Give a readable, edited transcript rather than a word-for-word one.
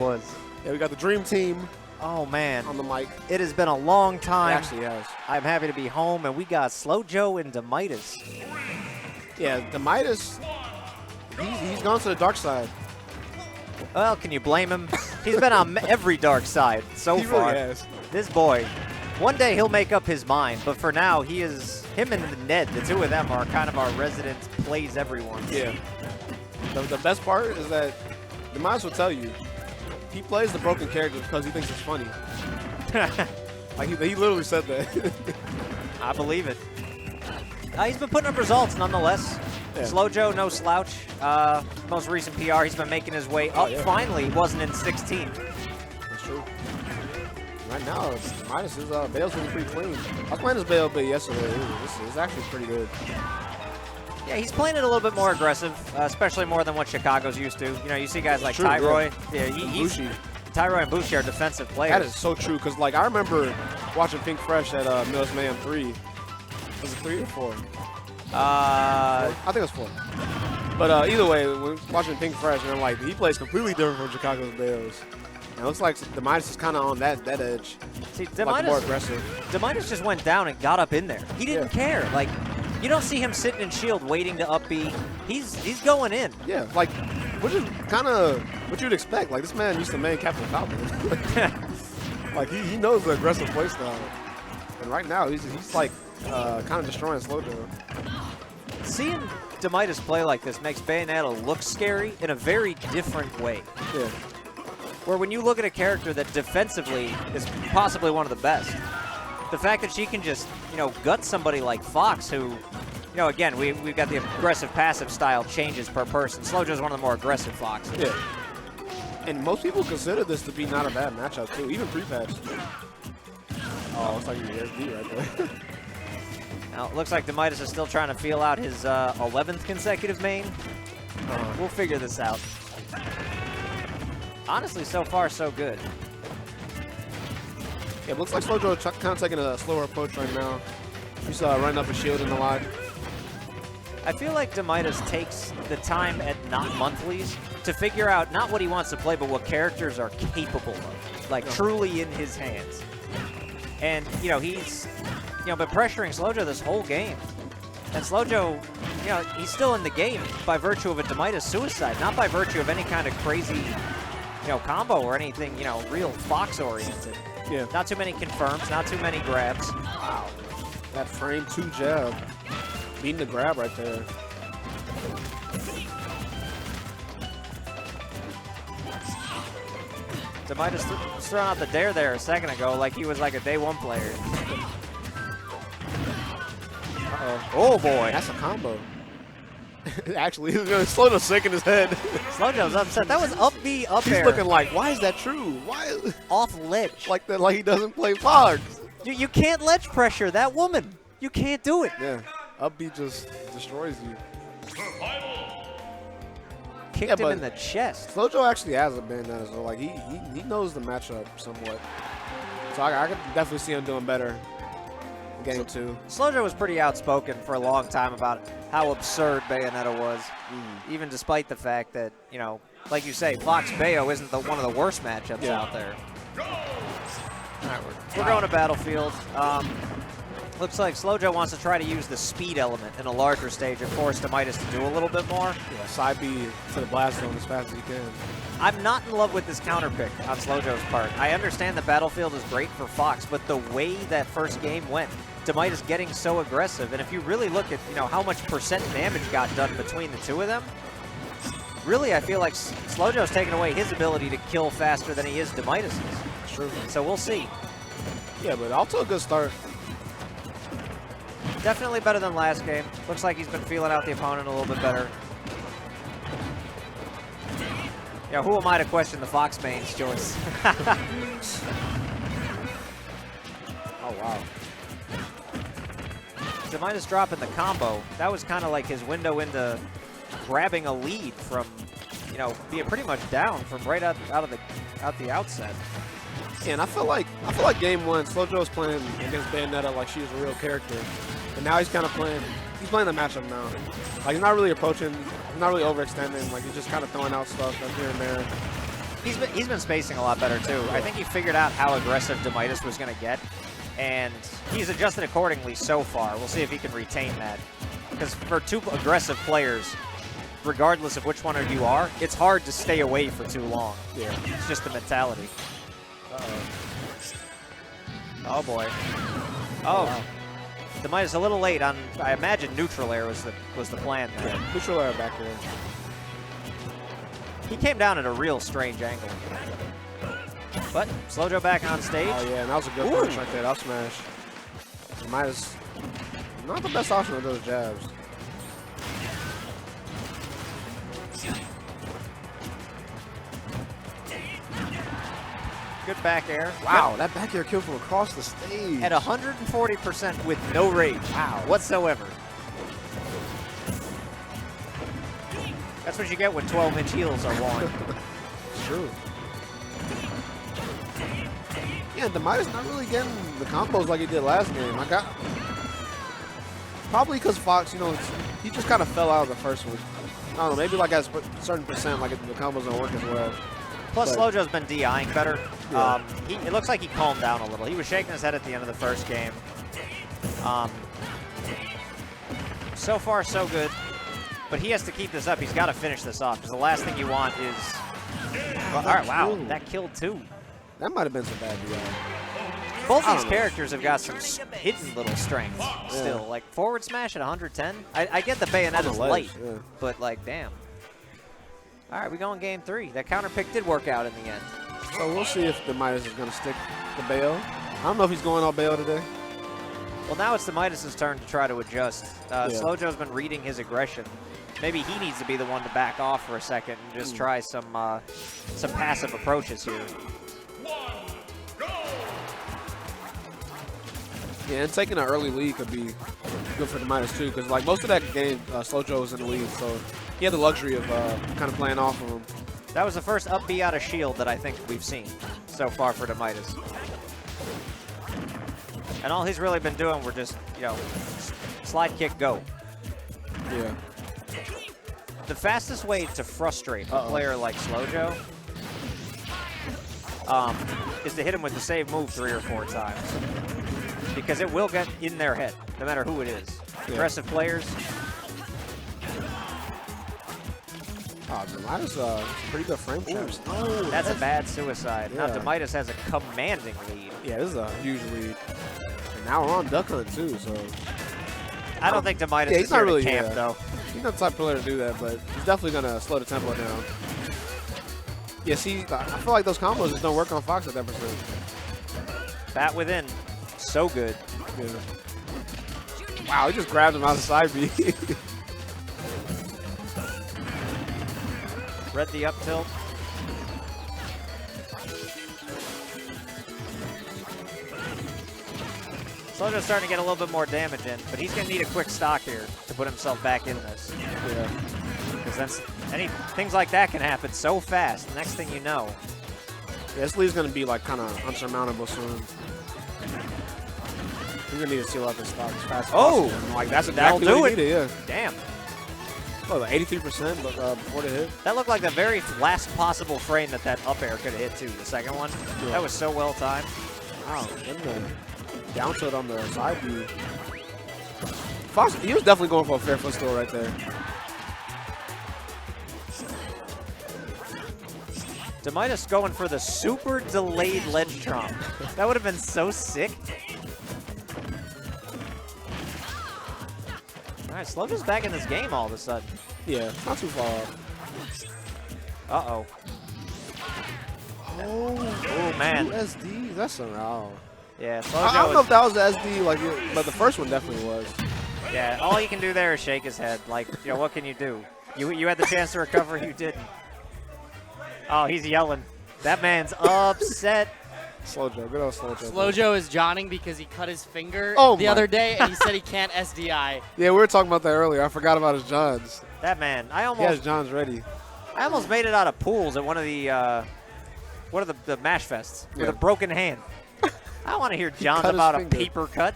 was. Yeah, we got the dream team. Oh, man. On the mic. It has been a long time. It actually has. I'm happy to be home, and we got Slowjoe and Demitus. Yeah, Demitus, he's gone to the dark side. Well, can you blame him? He's been on every dark side so far. Really has. This boy, one day he'll make up his mind, but for now, him and Ned, the two of them are kind of our resident plays everyone. Yeah. The best part is that Demitus will tell you, he plays the broken character because he thinks it's funny. Like he literally said that. I believe it. He's been putting up results nonetheless. Yeah. Slowjoe, no slouch. Most recent PR, he's been making his way up. Yeah. Finally, he wasn't in 16. That's true. Right now, Demitus' Bale's looking pretty clean. I was playing this Bale bit yesterday. It's actually pretty good. Yeah, he's playing it a little bit more aggressive, especially more than what Chicago's used to. You know, you see guys like Tyroy. Yeah, Tyroy and Bushi are defensive players. That is so true, because like I remember watching Pink Fresh at Millis Mayhem 3. Was it 3 or 4? I think it was 4. But either way, we're watching Pink Fresh, and I'm like, he plays completely different from Chicago's Bales. And it looks like Demitus is kind of on that edge. See, Demitus, like more aggressive. Demitus just went down and got up in there. He didn't care. Like, you don't see him sitting in shield waiting to up B. He's going in. Yeah, like, which is kind of what you'd expect. Like, this man used to main Captain Falcon. Like, he knows the aggressive play style. And right now, he's like kind of destroying Slowjoe. Seeing Demitus play like this makes Bayonetta look scary in a very different way. Yeah. Where when you look at a character that defensively is possibly one of the best, the fact that she can just, you know, gut somebody like Fox, who, you know, again, we've got the aggressive passive style changes per person. Slowjoe's one of the more aggressive Foxes. Yeah. And most people consider this to be not a bad matchup, too, even pre-patch. Oh, looks like your SD right there. Now, it looks like Demitus is still trying to feel out his 11th consecutive main. We'll figure this out. Honestly, so far, so good. Yeah, it looks like Slowjoe kind of taking a slower approach right now. He's running up and shielding a lot. I feel like Demitus takes the time at not monthlies to figure out not what he wants to play, but what characters are capable of, like truly in his hands. And, you know, he's, you know, been pressuring Slowjoe this whole game. And Slowjoe, you know, he's still in the game by virtue of a Demitus suicide, not by virtue of any kind of crazy, you know, combo or anything, you know, real Fox-oriented. Yeah. Not too many confirms, not too many grabs. Wow. That frame 2 jab. Beating the grab right there. Demitus was throwing out the dare there a second ago like he was like a day 1 player. Uh-oh. Oh, boy. That's a combo. Actually, he's going to Slowjoe sick in his head. Slowjoe's upset. That was up B, up air. He's looking like, why is that true? Why? Off ledge. Like he doesn't play Fox. You can't ledge pressure that woman. You can't do it. Yeah. Up B just destroys you. Kicked him in the chest. Slowjoe actually has a Bayonetta, so like he knows the matchup somewhat. So I could definitely see him doing better in game 2. Slowjoe was pretty outspoken for a long time about how absurd Bayonetta was, even despite the fact that, you know, like you say, Fox Bayo isn't one of the worst matchups out there. All right, we're going to Battlefield. Looks like Slowjoe wants to try to use the speed element in a larger stage and force Demitus to do a little bit more. Yeah, side B to the blast zone as fast as he can. I'm not in love with this counter pick on Slowjoe's part. I understand the Battlefield is great for Fox, but the way that first game went, Demitus getting so aggressive, and if you really look at, you know, how much percent damage got done between the two of them, really I feel like Slowjoe's taking away his ability to kill faster than he is Demitus's. True. So we'll see. Yeah, but also a good start. Definitely better than last game. Looks like he's been feeling out the opponent a little bit better. Yeah, who am I to question the Fox main's choice? Oh, wow. Demitus dropping the combo. That was kind of like his window into grabbing a lead from, you know, being pretty much down from right out the outset. Yeah, and I feel like game 1, Slowjoe was playing against Bayonetta like she was a real character. And now he's kind of playing the matchup now. Like, he's not really approaching, he's not really overextending. Like, he's just kind of throwing out stuff here and there. He's been spacing a lot better too. I think he figured out how aggressive Demitus was going to get, and he's adjusted accordingly so far. We'll see if he can retain that. Because for two aggressive players, regardless of which one of you are, it's hard to stay away for too long. Yeah. It's just the mentality. Oh boy. Oh. Wow. Demitus a little late on. I imagine neutral air was the plan there. Yeah, neutral air back there. He came down at a real strange angle. But Slowjoe back on stage. Oh yeah, and that was a good punch right there. That smash. Demitus, not the best option with those jabs. Good back air. Wow, that back air kill from across the stage. At 140% with no rage. Wow. Whatsoever. That's what you get when 12-inch heels are worn. It's true. Yeah, Demitus not really getting the combos like he did last game. Probably because Fox, you know, he just kind of fell out of the first one. I don't know, maybe like at a certain percent, like the combos don't work as well. Plus, Slowjoe's been DIing better. Yeah. It looks like he calmed down a little. He was shaking his head at the end of the first game. So far, so good. But he has to keep this up. He's got to finish this off, because the last thing you want is... Well, all right, wow, that killed two. That might have been some bad DI. Both these characters have got some hidden little strengths still. Like, forward smash at 110. I get the Bayonetta's light, but, like, damn. All right, we go in game 3. That counter pick did work out in the end. So we'll see if Demitus is going to stick to Bayo. I don't know if he's going all Bayo today. Well, now it's Demitus' turn to try to adjust. Slowjoe's been reading his aggression. Maybe he needs to be the one to back off for a second and just try some passive approaches here. Yeah, and taking an early lead could be good for Demitus too, because like most of that game, Slowjoe was in the lead, so he had the luxury of kind of playing off of him. That was the first up B out of shield that I think we've seen so far for Demitus. And all he's really been doing were just, you know, slide kick, go. Yeah. The fastest way to frustrate a player like Slowjoe is to hit him with the same move 3 or 4 times. Because it will get in their head, no matter who it is. Yeah. Aggressive players. Oh, Demitus, pretty good frame traps. Oh, that's a bad suicide. Yeah. Now Demitus has a commanding lead. Yeah, this is a huge lead. And now we're on duck hunt too, so. I don't think Demitus is here to camp, though. He's not the type of player to do that, but he's definitely going to slow the tempo down. Yeah, see, I feel like those combos just don't work on Fox at that percent. Bat within. So good. Yeah. Wow, he just grabbed him out of side B. Read the up tilt. Slowjoe's starting to get a little bit more damage in, but he's going to need a quick stock here to put himself back in this. Yeah. Because things like that can happen so fast. The next thing you know. Yeah, this lead's going to be like kind of unsurmountable soon. You're going to need to seal out this stock as fast as possible. Like, that's exactly that'll what do he needed, it. Damn. Oh, 83% before the hit. That looked like the very last possible frame that up air could have hit, too. The second one. Yeah. That was so well timed. Wow. And the down tilt on the side B. Fox, he was definitely going for a fair footstool right there. Demitus going for the super delayed ledge tromp. That would have been so sick. All right, Slowjoe's back in this game all of a sudden. Yeah, not too far off. Uh-oh. Oh, man. 2 SDs? That's something. Oh. Yeah, Slowjoe I don't know if that was the SD, like, but the first one definitely was. Yeah, all he can do there is shake his head. Like, you know, what can you do? You had the chance to recover, you didn't. Oh, he's yelling. That man's upset. Slowjoe, good old Slowjoe. Slowjoe is Johning because he cut his finger the other day, and he said he can't SDI. Yeah, we were talking about that earlier. I forgot about his Johns. That man, He has Johns ready. I almost made it out of pools at one of the mash fests with a broken hand. I don't want to hear Johns about a paper cut.